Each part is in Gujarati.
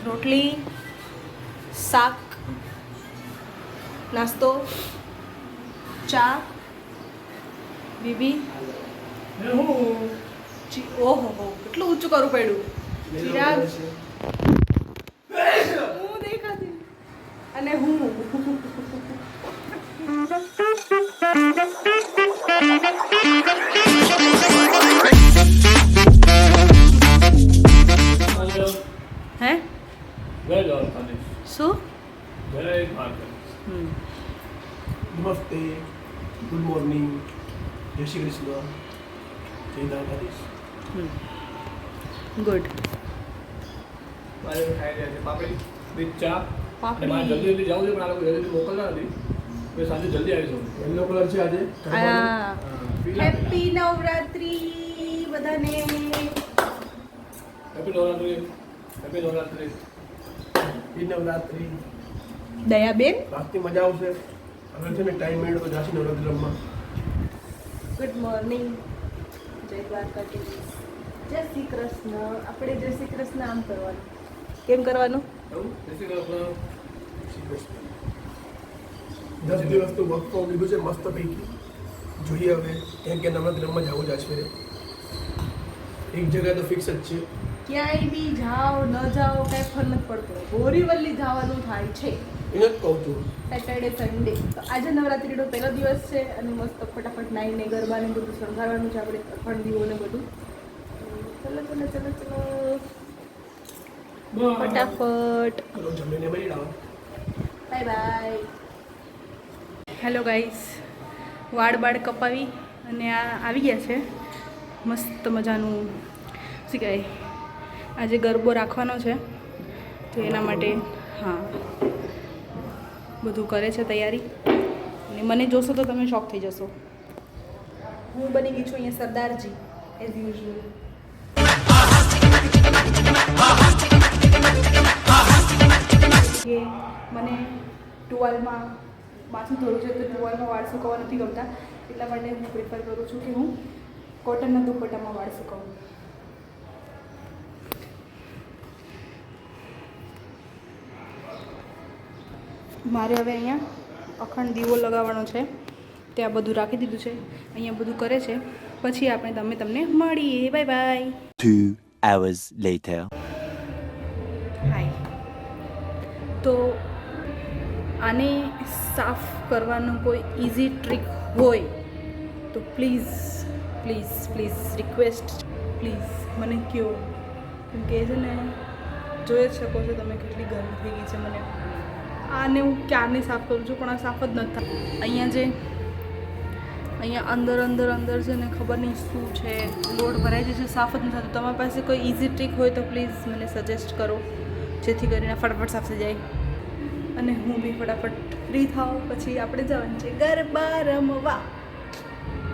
રોટલી, શાક, નાસ્તો, ચા, બીબી. ઓહો હો, કેટલું ઊંચું કરવું પડ્યું. ચિરાગ, હું દેખાતી અને હું. હે શું? નમસ્તે, ગુડ મોર્નિંગ, જય શ્રી કૃષ્ણ, જય દ્વારકાધીશ. ગુડ. યલો કલર છે આજે. હેપી નવરાત્રી બધાને. ઈ નવરાત્રી દયાબેન, રાતની મજા આવશે. હવે છે ને ટાઈમ મળ્યો તો જાસી નવરાત્રી રમવા. ગુડ મોર્નિંગ, જય દ્વારકાધીશ, જય શ્રી કૃષ્ણ. આપણે જય શ્રી કૃષ્ણ આમ કરવાનું. કેમ કરવાનું? 10 દિવસ તો વર્ક ફ્રોમ લીધું છે મસ્ત પૈકી. જોઈએ હવે કેમ કે નવરાત્રી રમવા જવું જ છે. એક જગ્યા તો ફિક્સ જ છે. ક્યાંય બી જાઓ ન જાઓ કાંઈ ફર નથી પડતો. બોરીવલી જવાનું થાય છે એને જ કહું છું. Saturday Sunday. તો આજે નવરાત્રીનો પહેલો દિવસ છે અને મસ્ત ફટાફટ નાઈને ગરબા ને બધું શણગારવાનું છે આપણે. અખંડ દીવો ને બધું. ચલો ચલો ચલો ચલો ફટાફટ. ચલો જમીને બની લાવો. Bye bye. હેલો ગાઈસ, વાળ કપાવી અને આ આવી ગયા છે મસ્ત મજાનું. શું કહેવાય, આજે ગરબો રાખવાનો છે તો એના માટે હા બધું કરે છે તૈયારી. અને મને જોશો તો તમે શોક થઈ જશો. હું બની ગઈ છું અહીંયા સરદારજી એઝ યુઝ્યુઅલ. કે મને ટુવાલમાં માથું ધોવું છે તો ટુવાલમાં વાળ સુકવવા નથી ગમતા, એટલા માટે હું પ્રિફર કરું છું કે હું કોટનના દુપટ્ટામાં વાળ સુકવું. મારે હવે અહીંયા અખંડ દીવો લગાવવાનો છે. ત્યાં બધું રાખી દીધું છે. અહીંયા બધું કરે છે. પછી આપણે તમને મળીએ. Bye bye. 2 hours later. હાય. તો આને સાફ કરવાનો કોઈ ઇઝી ટ્રીક હોય તો please please please request please મને કહો. કેમ કે છે ને જોઈ જ શકો છો તમે કેટલી ગરમી થઈ ગઈ છે મને. આને હું ક્યારની સાફ કરું છું પણ આ સાફ જ નથી થતું. અહીંયા અંદર છે ને ખબર નહીં શું છે, લોડ ભરાઈ જાય છે, સાફ જ નથી થતું. તમારી પાસે કોઈ ઇઝી ટ્રીક હોય તો પ્લીઝ મને સજેસ્ટ કરો, જેથી કરીને ફટાફટ સાફ થઈ જાય અને હું બી ફટાફટ ફ્રી થાઉં. પછી આપણે જવાનું છે ગરબા રમવા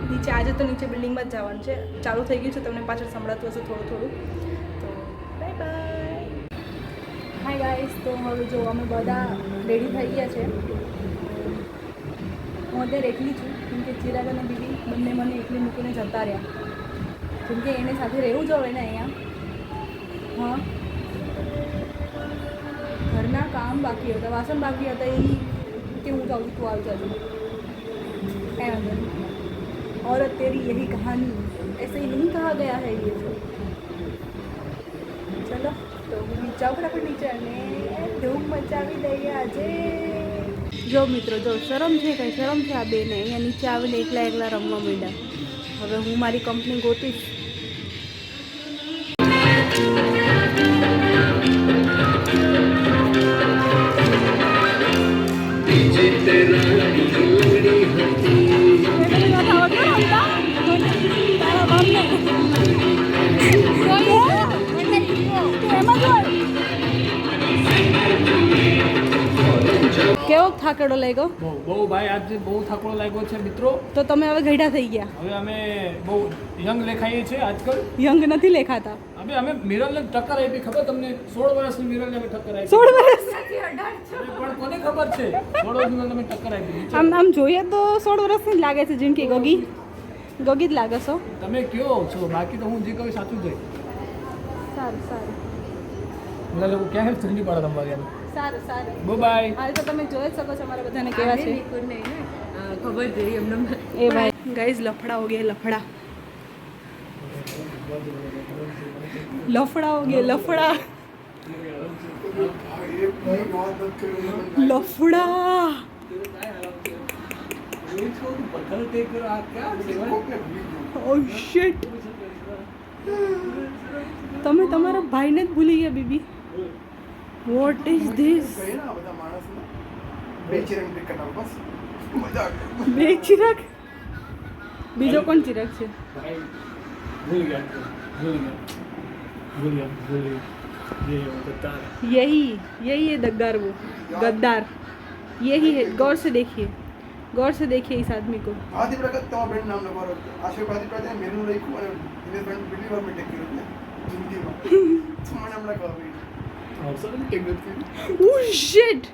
નીચે. આજે તો નીચે બિલ્ડિંગમાં જ જવાનું છે. ચાલુ થઈ ગયું છે, તમને પાછળ સંભળાતું હશે થોડું થોડું. તો બાય બાય. Hi guys. તો હવે જો અમે બધા રેડી થઈ ગયા છે. હું અત્યારે એકલી છું કેમ કે ચિરાગ અને બીબી બંને મને એકલી મૂકીને જતા રહ્યા. કેમ કે એને સાથે રહેવું જ હોય ને અહીંયા. હા, ઘરના કામ બાકી હતા, વાસણ બાકી હતા. એ કે હું જાઉં છું, તું આવી જાજો. કાંઈ વાંધો નહીં. औरत तेरी यही कहानी ऐसे ही नहीं कहा गया है ये तो. चलो તો હું જાઉં ફટાફટ નીચે અને ધૂમ મચાવી દઈએ આજે. જો મિત્રો, જો શરમ છે, કંઈ શરમ છે આ બેને. અહીંયા નીચે આવીને એકલા રમવા માંડ્યા. હવે હું મારી કંપની ગોતીશ. કેવો થાકેડો લાગ્યો? બહુ ભાઈ, આજે બહુ થાકડો લાગ્યો છે મિત્રો. તો તમે હવે ગઈઢા થઈ ગયા? હવે અમે બહુ યંગ લેખાઈએ છીએ આજકાલ. યંગ નથી લેખાતા. હવે અમે મિરરને ટક્કર આપી. ખબર તમને? 16 વર્ષની મિરરને અમે ટક્કર આપી. 16 વર્ષ પણ કોને ખબર છે 16 વર્ષની અમે ટક્કર આપી? આમ જોઈએ તો 16 વર્ષની જ લાગે છે. જેમ કે ગગી જ લાગે છો. તમે કયો છો, બાકી તો હું જે કહું સાચું જ. સારું સારું. બધા લોકો ક્યાં છે ઠંડી પડે રમવા ગયા સારું સારું બાય હાલ તો તમે જોઈ જ શકો છો અમારા બધાને કેવા છે ખબર છે એમને એ ભાઈ ગાઈઝ લફડા હો ગયા લફડા લફડા હો ગયા લફડા લફડા ઓ શિટ તમે તમારા ભાઈને જ ભૂલી ગયા બીબી વોટ ઇઝ ધીસ બે ચિરાગ બીજો કોણ ચિરાગ છે यही यही है गद्दार वो गद्दार यही है गौर से देखिए इस आदमी को આદિ પ્રગટ તમારા બ્રેન્ડ નામ લખવાનો આશીર્વાદ પ્રગટ મેનુ લખ્યું અને દિનેશ બ્રેન્ડ પહેલી વાર મેં ટેક કર્યું ને જિંદગીમાં તમારા નામ લખવા ભાઈ અવસર ટેક નથી Oh shit!